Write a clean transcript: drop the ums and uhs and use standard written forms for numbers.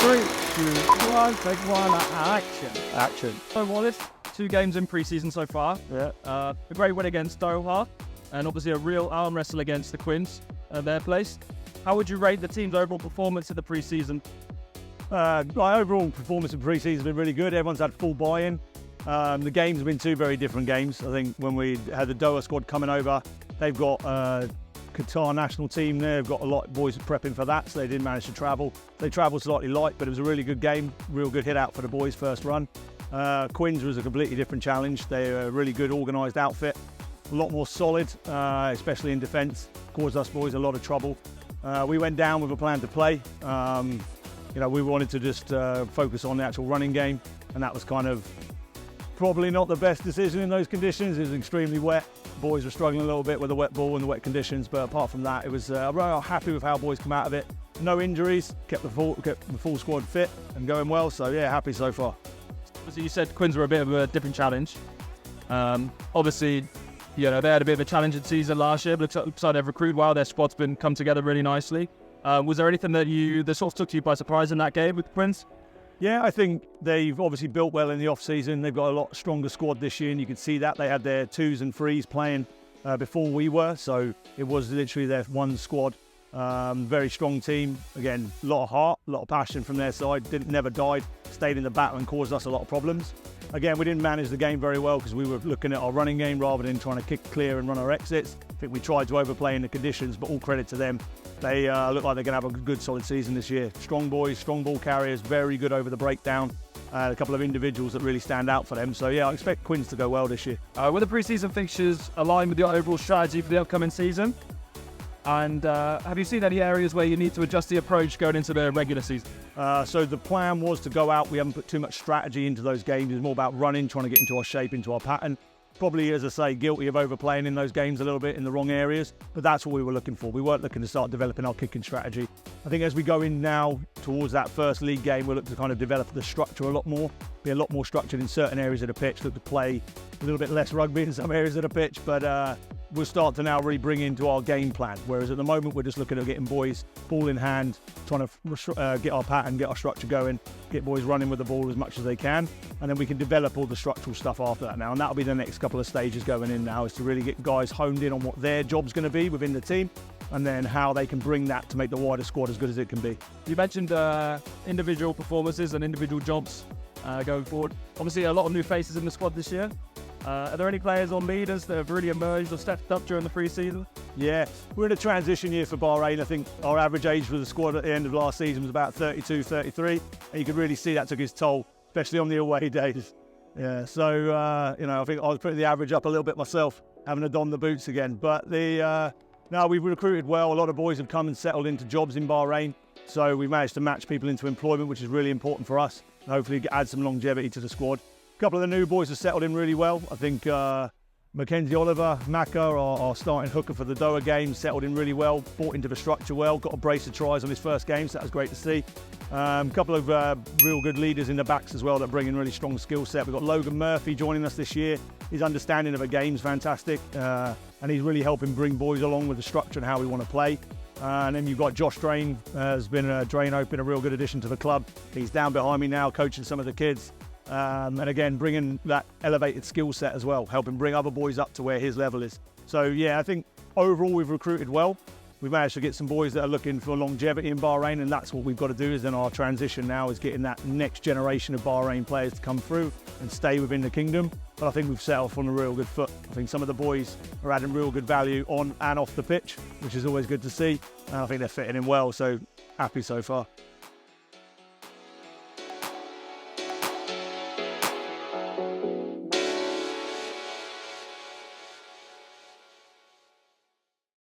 3, 2, 1, take one, action. Action. So Wallace, 2 games in pre-season so far. Yeah. A great win against Doha, and obviously a real arm wrestle against the Quins at their place. How would you rate the team's overall performance in the pre-season? My overall performance in pre-season has been really good. Everyone's had full buy-in. The games have been 2 very different games. I think when we had the Doha squad coming over, they've got Qatar national team there. They've got a lot of boys prepping for that, so they didn't manage to travel. They travelled slightly light, but it was a really good game. Real good hit out for the boys' first run. Quins was a completely different challenge. They're a really good organised outfit. A lot more solid, especially in defence. Caused us boys a lot of trouble. We went down with a plan to play. We wanted to just focus on the actual running game, and that was kind of probably not the best decision in those conditions. It was extremely wet. Boys were struggling a little bit with the wet ball and the wet conditions, but apart from that, it was I'm really happy with how boys come out of it. No injuries, kept the full squad fit and going well. So yeah, happy so far. Obviously, you said Quins were a bit of a different challenge. Obviously, they had a bit of a challenging season last year, but looks like they've recruited well. Their squad's come together really nicely. Was there anything that sort of took you by surprise in that game with the Quins? Yeah, I think they've obviously built well in the off-season. They've got a lot stronger squad this year, and you can see that. They had their 2s and 3s playing before we were, so it was literally their one squad. Very strong team. Again, a lot of heart, a lot of passion from their side. Never died, stayed in the battle and caused us a lot of problems. Again, we didn't manage the game very well because we were looking at our running game rather than trying to kick clear and run our exits. I think we tried to overplay in the conditions, but all credit to them. They look like they're going to have a good, solid season this year. Strong boys, strong ball carriers, very good over the breakdown. A couple of individuals that really stand out for them. So yeah, I expect Quins to go well this year. Will the pre-season fixtures align with your overall strategy for the upcoming season? And have you seen any areas where you need to adjust the approach going into the regular season? So the plan was to go out. We haven't put too much strategy into those games. It's more about running, trying to get into our shape, into our pattern. Probably, as I say, guilty of overplaying in those games a little bit in the wrong areas, but that's what we were looking for. We weren't looking to start developing our kicking strategy. I think as we go in now towards that first league game, we'll look to kind of develop the structure a lot more, be a lot more structured in certain areas of the pitch, look to play a little bit less rugby in some areas of the pitch, but we'll start to now really bring into our game plan. Whereas at the moment, we're just looking at getting boys ball in hand, trying to get our pattern, get our structure going, get boys running with the ball as much as they can, and then we can develop all the structural stuff after that now. And that'll be the next couple of stages going in now, is to really get guys honed in on what their job's going to be within the team, and then how they can bring that to make the wider squad as good as it can be. You mentioned individual performances and individual jobs going forward. Obviously, a lot of new faces in the squad this year. Are there any players or leaders that have really emerged or stepped up during the pre-season? Yeah, we're in a transition year for Bahrain. I think our average age for the squad at the end of last season was about 32, 33, and you could really see that took its toll, especially on the away days. Yeah, so I think I was putting the average up a little bit myself, having to don the boots again. But now we've recruited well. A lot of boys have come and settled into jobs in Bahrain, so we've managed to match people into employment, which is really important for us, and hopefully add some longevity to the squad. A couple of the new boys have settled in really well. I think Mackenzie Oliver, Maka, our starting hooker for the Doha game, settled in really well, bought into the structure well, got a brace of tries on his first game, so that was great to see. A couple of real good leaders in the backs as well that bring in really strong skill set. We've got Logan Murphy joining us this year. His understanding of a game is fantastic, and he's really helping bring boys along with the structure and how we want to play. And then you've got Josh Drain, has been a a real good addition to the club. He's down behind me now, coaching some of the kids. And again, bringing that elevated skill set as well, helping bring other boys up to where his level is. So yeah, I think overall we've recruited well. We've managed to get some boys that are looking for longevity in Bahrain, and that's what we've got to do. Is then our transition now is getting that next generation of Bahrain players to come through and stay within the kingdom. But I think we've set off on a real good foot. I think some of the boys are adding real good value on and off the pitch, which is always good to see. And I think they're fitting in well, so happy so far.